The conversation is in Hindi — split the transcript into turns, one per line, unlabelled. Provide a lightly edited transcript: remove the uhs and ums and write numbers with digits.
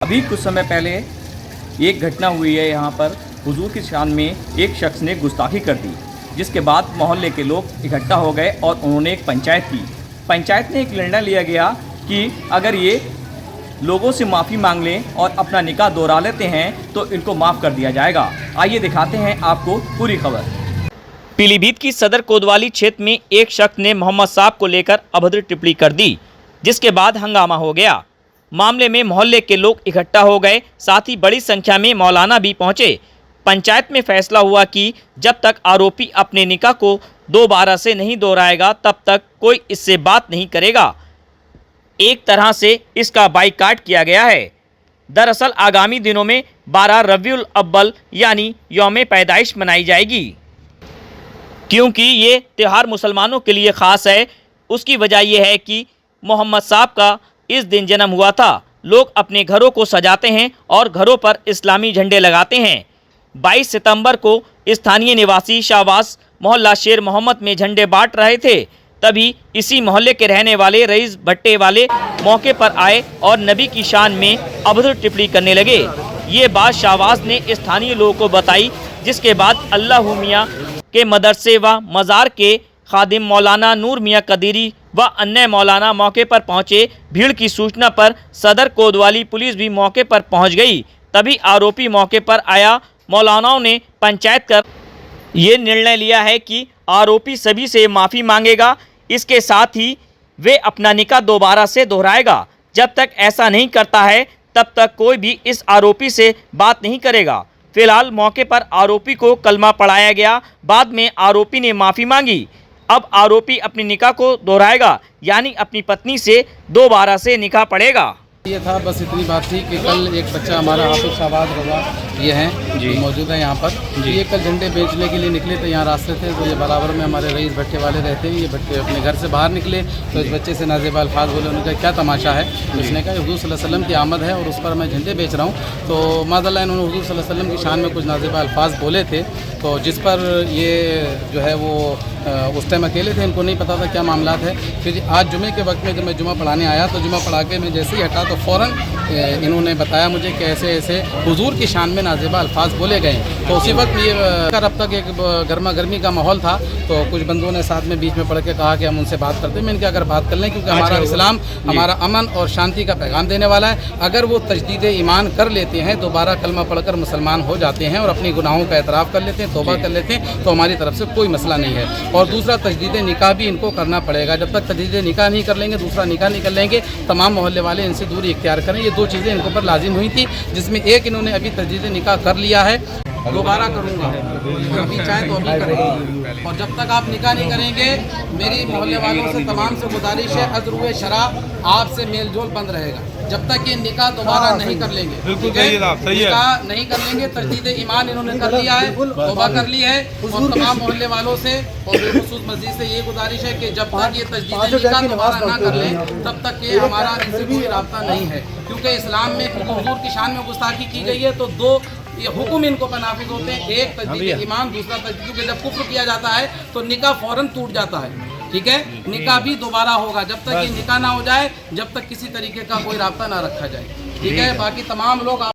अभी कुछ समय पहले एक घटना हुई है यहाँ पर हुजूर की शान में एक शख्स ने गुस्ताखी कर दी, जिसके बाद मोहल्ले के लोग इकट्ठा हो गए और उन्होंने एक पंचायत की। पंचायत ने एक निर्णय लिया गया कि अगर ये लोगों से माफ़ी मांग लें और अपना निकाह दोहरा लेते हैं तो इनको माफ़ कर दिया जाएगा। आइए दिखाते हैं आपको पूरी खबर। पीलीभीत की सदर कोतवाली क्षेत्र में एक शख्स ने मोहम्मद साहब को लेकर अभद्र टिप्पणी कर दी, जिसके बाद हंगामा हो गया। मामले में मोहल्ले के लोग इकट्ठा हो गए, साथ ही बड़ी संख्या में मौलाना भी पहुंचे। पंचायत में फैसला हुआ कि जब तक आरोपी अपने निकाह को दोबारा से नहीं दोहराएगा तब तक कोई इससे बात नहीं करेगा। एक तरह से इसका बाइकाट किया गया है। दरअसल आगामी दिनों में 12 रबीउल अव्वल यानी यौम पैदाइश मनाई जाएगी, क्योंकि ये त्यौहार मुसलमानों के लिए ख़ास है। उसकी वजह यह है कि मोहम्मद साहब का इस दिन जन्म हुआ था। लोग अपने घरों को सजाते हैं और घरों पर इस्लामी झंडे लगाते हैं। 22 सितंबर को स्थानीय निवासी शाहबाज मोहल्ला शेर मोहम्मद में झंडे बांट रहे थे, तभी इसी मोहल्ले के रहने वाले रईस भट्टे वाले मौके पर आए और नबी की शान में अभद्र टिप्पणी करने लगे। ये बात शाहबाज ने स्थानीय लोगों को बताई, जिसके बाद अल्लाह मियाँ के मदरसे व मज़ार के खादिम मौलाना नूर मियाँ कदीरी व अन्य मौलाना मौके पर पहुंचे। भीड़ की सूचना पर सदर कोतवाली पुलिस भी मौके पर पहुंच गई। तभी आरोपी मौके पर आया। मौलानाओं ने पंचायत कर ये निर्णय लिया है कि आरोपी सभी से माफ़ी मांगेगा, इसके साथ ही वे अपना निकाह दोबारा से दोहराएगा। जब तक ऐसा नहीं करता है तब तक कोई भी इस आरोपी से बात नहीं करेगा। फिलहाल मौके पर आरोपी को कलमा पढ़ाया गया। बाद में आरोपी ने माफ़ी मांगी। अब आरोपी अपनी निकाह को दोहराएगा, यानी अपनी पत्नी से दोबारा से निकाह पढ़ेगा।
ये था, बस इतनी बात थी कि कल एक बच्चा हमारा हाफिज शाहबाज रजा ये हैं जी मौजूद है यहाँ पर जी। ये कल झंडे बेचने के लिए निकले थे, यहाँ रास्ते थे तो ये बराबर में हमारे रईस भट्टे वाले रहते हैं। ये भट्टे अपने घर से बाहर निकले तो इस बच्चे से नाज़ेबा अल्फाज बोले। उन्होंने कहा क्या तमाशा है? उसने कहा हुज़ूर सल्लल्लाहु अलैहि वसल्लम की आमद है और उस पर मैं झंडे बेच रहा हूँ। तो माज़अल्लाह इन्होंने हुज़ूर सल्लल्लाहु अलैहि वसल्लम की शान में कुछ नाज़ेबा अल्फाज बोले थे, तो जिस पर ये जो है वो उस टाइम अकेले थे, इनको नहीं पता था क्या मामला है। फिर आज जुमे के वक्त में जब मैं जुमा पढ़ाने आया तो जुमा पढ़ा के मैं जैसे ही हटा तो फ़ौरन इन्होंने बताया मुझे कि ऐसे ऐसे हुजूर की शान में नाज़ेबा अल्फाज बोले गए। तो उसी वक्त ये अब तक एक गर्मा गर्मी का माहौल था, तो कुछ बंदों ने साथ में बीच में पढ़ के कहा कि हम उनसे बात करते हैं। मैंने कहा अगर बात कर लें, क्योंकि हमारा इस्लाम हमारा अमन और शांति का पैगाम देने वाला है। अगर वो तजदीद ईमान कर लेते हैं, दोबारा कलमा पढ़कर मुसलमान हो जाते हैं और अपनी गुनाहों का एतराफ़ कर लेते हैं, तौबा कर लेते हैं, तो हमारी तरफ से कोई मसला नहीं है। और दूसरा तजदीद निकाह भी इनको करना पड़ेगा। जब तक तजदीद निकाह नहीं कर लेंगे, दूसरा निकाह नहीं कर लेंगे, तमाम मोहल्ले वाले इनसे दूरी इख्तियार करें। ये दो चीज़ें इनको पर लाजिम हुई थी, जिसमें एक इन्होंने अभी तजदीद निकाह कर लिया है। दोबारा करूँगा, अभी चाहे तो अभी करेंगे। और जब तक आप निकाह नहीं करेंगे, मेरी मोहल्ले वालों से तमाम से गुजारिश है, अज़रुए शराब आपसे मेल जोल बंद रहेगा। जब तक ये निकाह दोबारा नहीं कर लेंगे,
बिल्कुल सही है,
निकाह नहीं कर लेंगे, तजदीद ईमान इन्होंने कर लिया है, तौबा कर ली है। और तमाम मोहल्ले वालों से और बिलखुसूस मस्जिद से ये गुजारिश है कि जब तक ये तजदीद निकाह दोबारा ना कर लें, तब तक ये हमारा इनसे कोई राब्ता नहीं है। क्योंकि इस्लाम में हुजूर की शान में गुस्ताखी की गई है, तो दो ये हुक्म इनको पर नाफिज होते हैं, एक तजदीद ईमान, दूसरा तजदीद। क्योंकि जब कुफ्र किया जाता है तो निकाह फौरन टूट जाता है, ठीक है। निकाह भी दोबारा होगा, जब तक ये निकाह ना हो जाए, जब तक किसी तरीके का कोई राब्ता ना रखा जाए, ठीक है। बाकी तमाम लोग